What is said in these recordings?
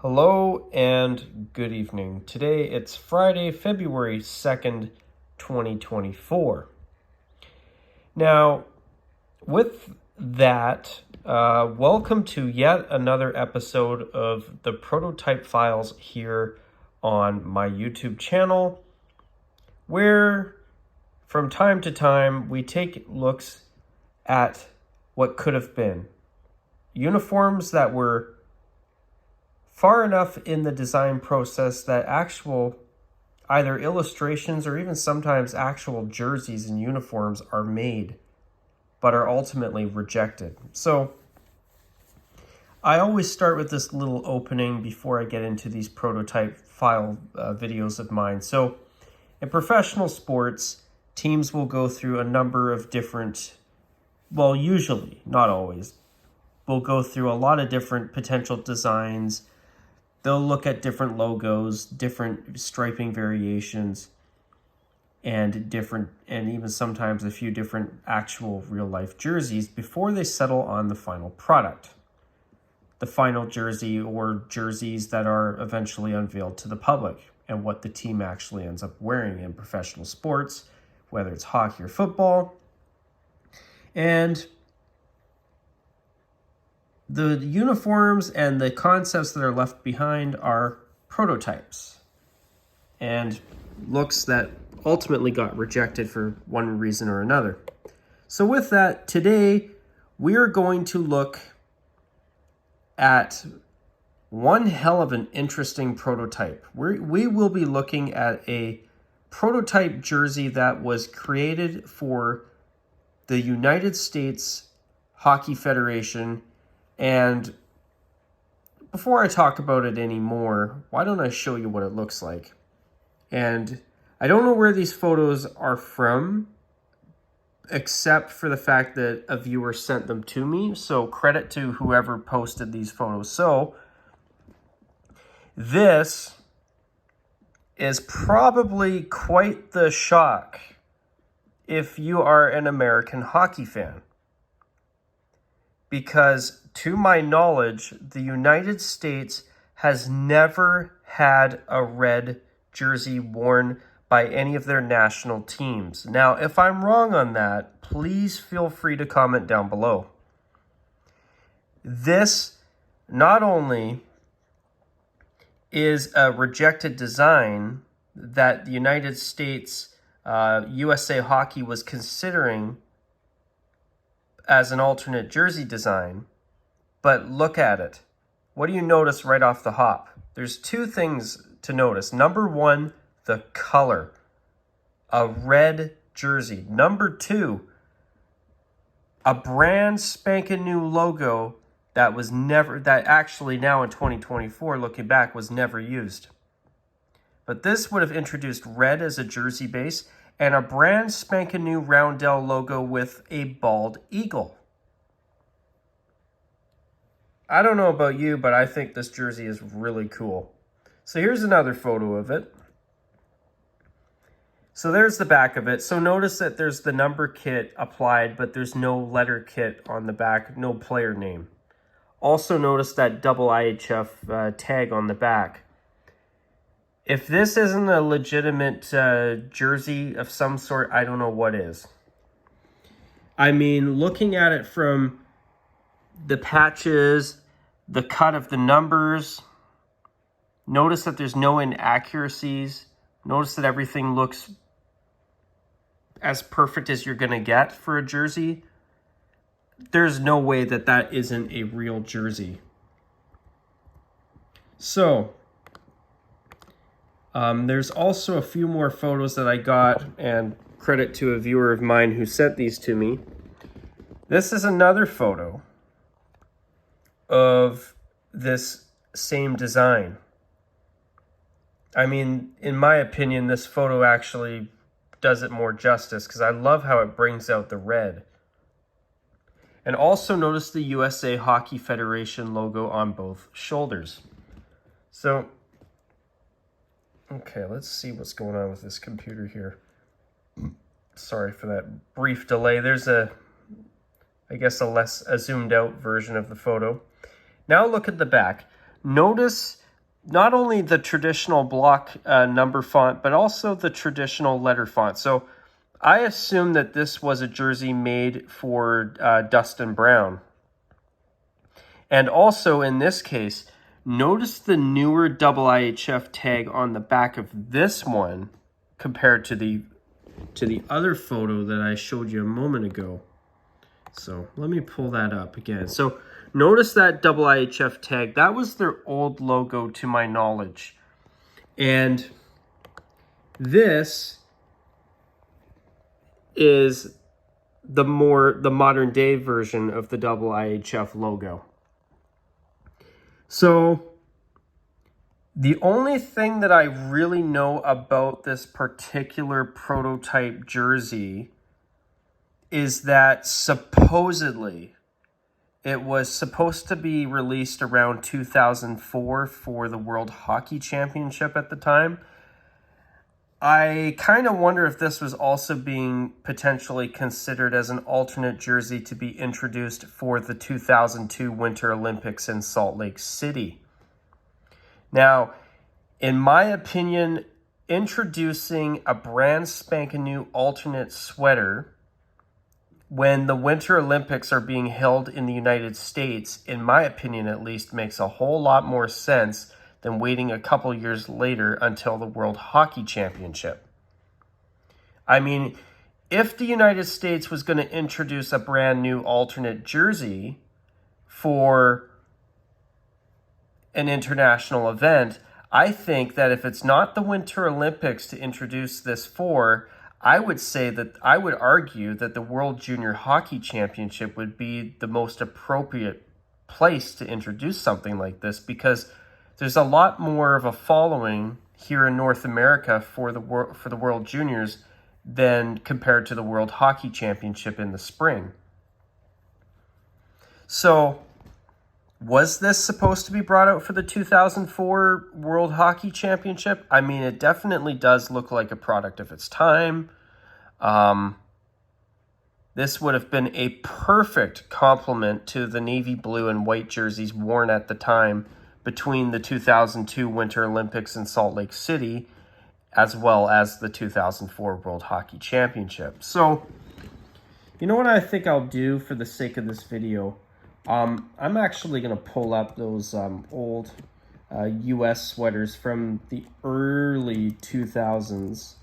Hello and good evening. Today it's Friday, February 2nd, 2024. Now, with that, welcome to yet another episode of the Prototype Files here on my YouTube channel, where from time to time we take looks at what could have been. Uniforms that were far enough in the design process that actual either illustrations or even sometimes actual jerseys and uniforms are made, but are ultimately rejected. So I always start with this little opening before I get into these prototype file videos of mine. So in professional sports, teams will go through a number of different, well, usually, not always, will go through a lot of different potential designs. They'll look at different logos, different striping variations, and even sometimes a few different actual real life jerseys before they settle on the final product. The final jersey or jerseys that are eventually unveiled to the public and what the team actually ends up wearing in professional sports, whether it's hockey or football. And the uniforms and the concepts that are left behind are prototypes and looks that ultimately got rejected for one reason or another. So with that, today we are going to look at one hell of an interesting prototype. We will be looking at a prototype jersey that was created for the United States Hockey Federation. And before I talk about it anymore, why don't I show you what it looks like? And I don't know where these photos are from, except for the fact that a viewer sent them to me. So credit to whoever posted these photos. So this is probably quite the shock if you are an American hockey fan. Because to my knowledge, the United States has never had a red jersey worn by any of their national teams. Now, if I'm wrong on that, please feel free to comment down below. This not only is a rejected design that the United States USA Hockey was considering as an alternate jersey design, but look at it. What do you notice right off the hop? There's two things to notice. Number one, the color. A red jersey. Number two, a brand spanking new logo that actually now in 2024, looking back, was never used. But this would have introduced red as a jersey base and a brand spanking new Roundel logo with a bald eagle. I don't know about you, but I think this jersey is really cool. So here's another photo of it. So there's the back of it. So notice that there's the number kit applied, but there's no letter kit on the back, no player name. Also notice that double IHF tag on the back. If this isn't a legitimate jersey of some sort, I don't know what is. I mean, looking at it from the patches, the cut of the numbers, notice that there's no inaccuracies. Notice that everything looks as perfect as you're going to get for a jersey. There's no way that that isn't a real jersey. So there's also a few more photos that I got, and credit to a viewer of mine who sent these to me. This is another photo of this same design. I mean, in my opinion, this photo actually does it more justice because I love how it brings out the red. And also notice the USA Hockey Federation logo on both shoulders. So okay, let's see what's going on with this computer here. Sorry for that brief delay. There's I guess a zoomed out version of the photo. Now look at the back. Notice not only the traditional block number font, but also the traditional letter font. So I assume that this was a jersey made for Dustin Brown. And also in this case, notice the newer IIHF tag on the back of this one compared to the other photo that I showed you a moment ago. So let me pull that up again. So notice that IIHF tag. That was their old logo to my knowledge. And this is the modern day version of the IIHF logo. So the only thing that I really know about this particular prototype jersey is that supposedly it was supposed to be released around 2004 for the World Hockey Championship at the time. I kind of wonder if this was also being potentially considered as an alternate jersey to be introduced for the 2002 Winter Olympics in Salt Lake City. Now, in my opinion, introducing a brand spanking new alternate sweater when the Winter Olympics are being held in the United States, in my opinion at least, makes a whole lot more sense than waiting a couple years later until the World Hockey Championship. I mean, if the United States was going to introduce a brand new alternate jersey for an international event, I think that if it's not the Winter Olympics to introduce this for, I would argue that the World Junior Hockey Championship would be the most appropriate place to introduce something like this, because there's a lot more of a following here in North America for the World Juniors than compared to the World Hockey Championship in the spring. So, was this supposed to be brought out for the 2004 World Hockey Championship? I mean, it definitely does look like a product of its time. This would have been a perfect complement to the navy blue and white jerseys worn at the time between the 2002 Winter Olympics in Salt Lake City, as well as the 2004 World Hockey Championship. So, you know what I think I'll do for the sake of this video? I'm actually going to pull up those old U.S. sweaters from the early 2000s.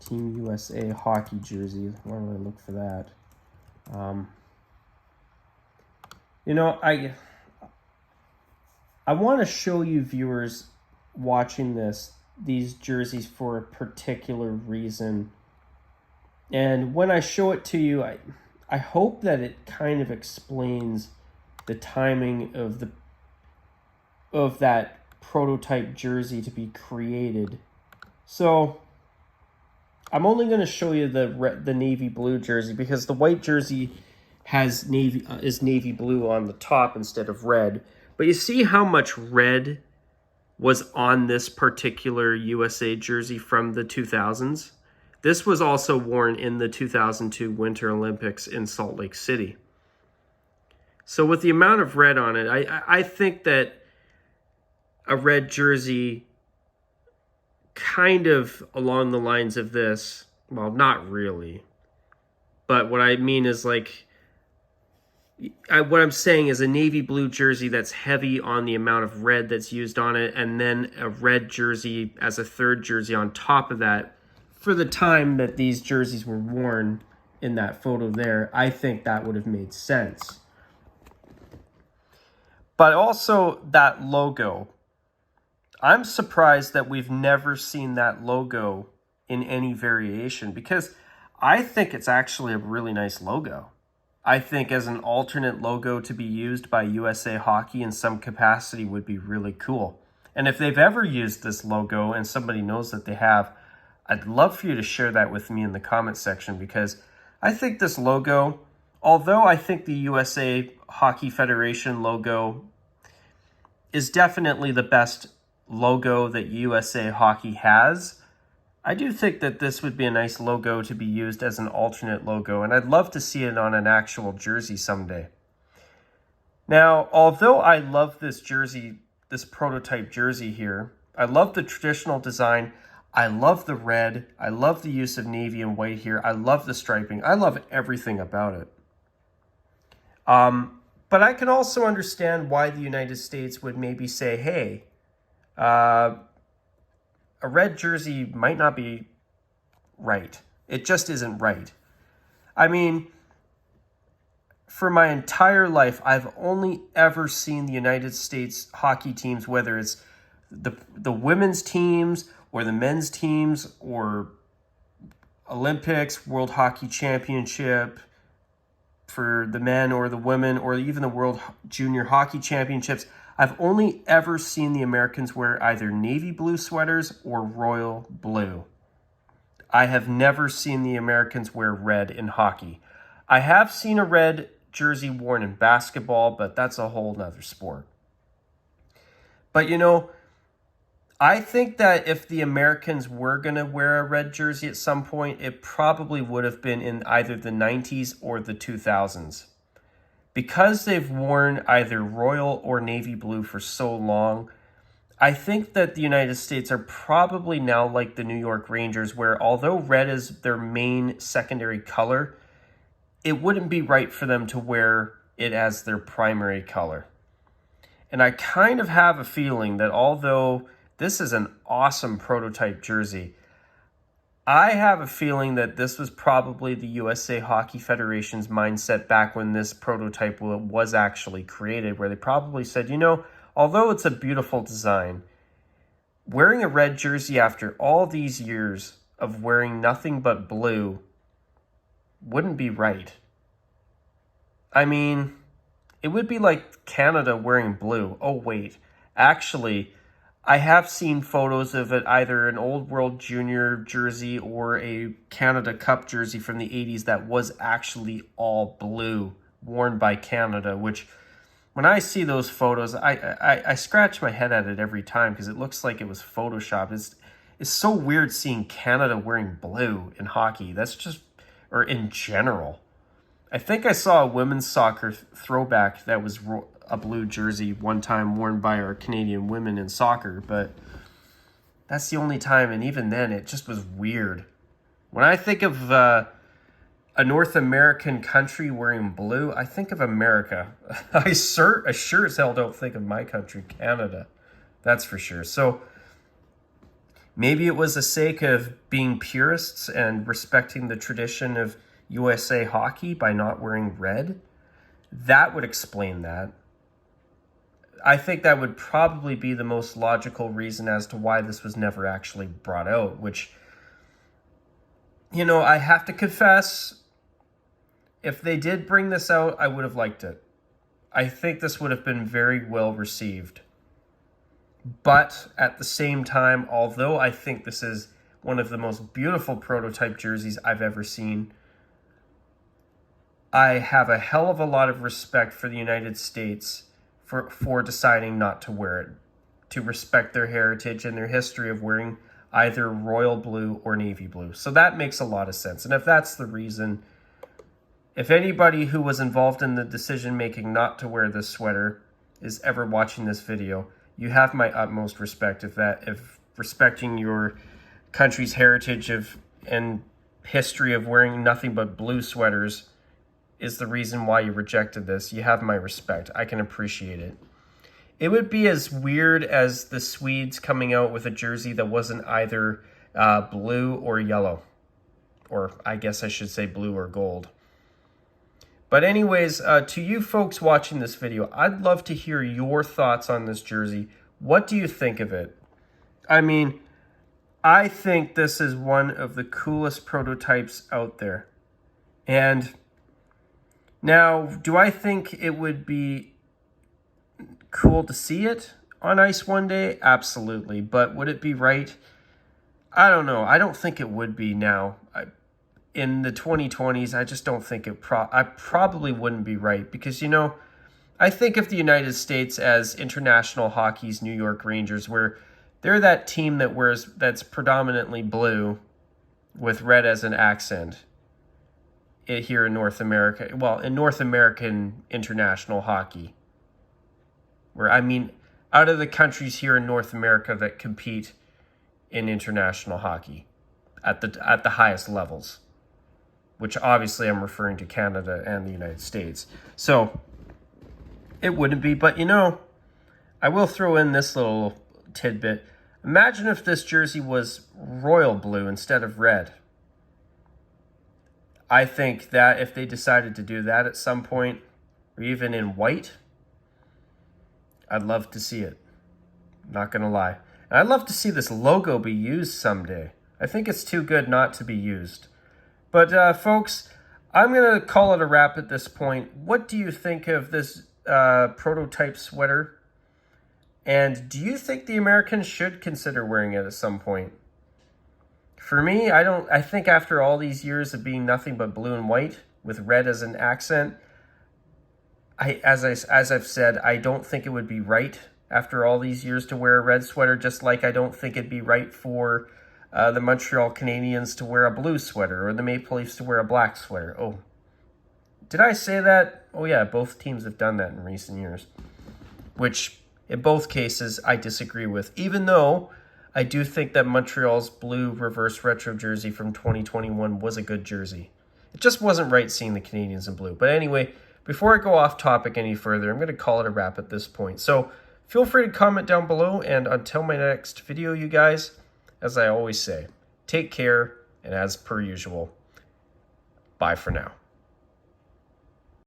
Team USA hockey jersey. Where do I look for that? You know, I want to show you viewers watching these jerseys for a particular reason. And when I show it to you, I hope that it kind of explains the timing of that prototype jersey to be created. So I'm only going to show you the navy blue jersey, because the white jersey has navy blue on the top instead of red. But you see how much red was on this particular USA jersey from the 2000s? This was also worn in the 2002 Winter Olympics in Salt Lake City. So with the amount of red on it, I think that a red jersey kind of along the lines of this, well, not really, but what I mean is like, what I'm saying is a navy blue jersey that's heavy on the amount of red that's used on it, and then a red jersey as a third jersey on top of that for the time that these jerseys were worn in that photo there. I think that would have made sense. But also that logo. I'm surprised that we've never seen that logo in any variation, because I think it's actually a really nice logo. I think as an alternate logo to be used by USA Hockey in some capacity would be really cool. And if they've ever used this logo and somebody knows that they have, I'd love for you to share that with me in the comment section, because I think this logo, although I think the USA Hockey Federation logo is definitely the best logo that USA Hockey has, I do think that this would be a nice logo to be used as an alternate logo, and I'd love to see it on an actual jersey someday. Now, although I love this jersey, this prototype jersey here, I love the traditional design. I love the red. I love the use of navy and white here. I love the striping. I love everything about it. But I can also understand why the United States would maybe say, hey, a red jersey might not be right. It just isn't right. I mean, for my entire life, I've only ever seen the United States hockey teams, whether it's the women's teams or the men's teams or Olympics, World Hockey Championship for the men or the women, or even the World Junior Hockey Championships. I've only ever seen the Americans wear either navy blue sweaters or royal blue. I have never seen the Americans wear red in hockey. I have seen a red jersey worn in basketball, but that's a whole nother sport. But you know, I think that if the Americans were going to wear a red jersey at some point, it probably would have been in either the 90s or the 2000s. Because they've worn either royal or navy blue for so long, I think that the United States are probably now like the New York Rangers, where although red is their main secondary color, it wouldn't be right for them to wear it as their primary color. And I kind of have a feeling that although this is an awesome prototype jersey, I have a feeling that this was probably the USA Hockey Federation's mindset back when this prototype was actually created, where they probably said, you know, although it's a beautiful design, wearing a red jersey after all these years of wearing nothing but blue wouldn't be right. I mean, it would be like Canada wearing blue. Oh, wait. Actually, I have seen photos of it, either an Old World Junior jersey or a Canada Cup jersey from the 80s that was actually all blue, worn by Canada, which when I see those photos, I scratch my head at it every time because it looks like it was photoshopped. It's so weird seeing Canada wearing blue in hockey. That's just, or in general. I think I saw a women's soccer throwback that was a blue jersey one time worn by our Canadian women in soccer, but that's the only time, and even then, it just was weird. When I think of a North American country wearing blue, I think of America. I sure as hell don't think of my country, Canada. That's for sure. So maybe it was the sake of being purists and respecting the tradition of USA hockey by not wearing red. That would explain that. I think that would probably be the most logical reason as to why this was never actually brought out, which, you know, I have to confess, if they did bring this out, I would have liked it. I think this would have been very well received. But at the same time, although I think this is one of the most beautiful prototype jerseys I've ever seen, I have a hell of a lot of respect for the United States for deciding not to wear it, to respect their heritage and their history of wearing either royal blue or navy blue. So that makes a lot of sense. And if that's the reason, if anybody who was involved in the decision-making not to wear this sweater is ever watching this video, you have my utmost respect. If respecting your country's heritage and history of wearing nothing but blue sweaters is the reason why you rejected this, you have my respect. I can appreciate it. It would be as weird as the Swedes coming out with a jersey that wasn't either blue or yellow. Or I guess I should say blue or gold. But anyways, to you folks watching this video, I'd love to hear your thoughts on this jersey. What do you think of it? I mean, I think this is one of the coolest prototypes out there. And now, do I think it would be cool to see it on ice one day? Absolutely. But would it be right? I don't know. I don't think it would be now. In the 2020s, I just don't think I probably wouldn't be right because, you know, I think of the United States as international hockey's New York Rangers, where they're that team that's predominantly blue with red as an accent here in North America. Well, in North American international hockey. out of the countries here in North America that compete in international hockey at the highest levels, which obviously I'm referring to Canada and the United States. So it wouldn't be, but I will throw in this little tidbit. Imagine if this jersey was royal blue instead of red. I think that if they decided to do that at some point, or even in white, I'd love to see it. Not going to lie. And I'd love to see this logo be used someday. I think it's too good not to be used. But folks, I'm going to call it a wrap at this point. What do you think of this prototype sweater? And do you think the Americans should consider wearing it at some point? For me, I think after all these years of being nothing but blue and white with red as an accent, as I've said, I don't think it would be right after all these years to wear a red sweater, just like I don't think it'd be right for the Montreal Canadiens to wear a blue sweater or the Maple Leafs to wear a black sweater. Oh, did I say that? Oh yeah, both teams have done that in recent years, which in both cases I disagree with, even though I do think that Montreal's blue reverse retro jersey from 2021 was a good jersey. It just wasn't right seeing the Canadiens in blue. But anyway, before I go off topic any further, I'm going to call it a wrap at this point. So feel free to comment down below, and until my next video, you guys, as I always say, take care, and as per usual, bye for now.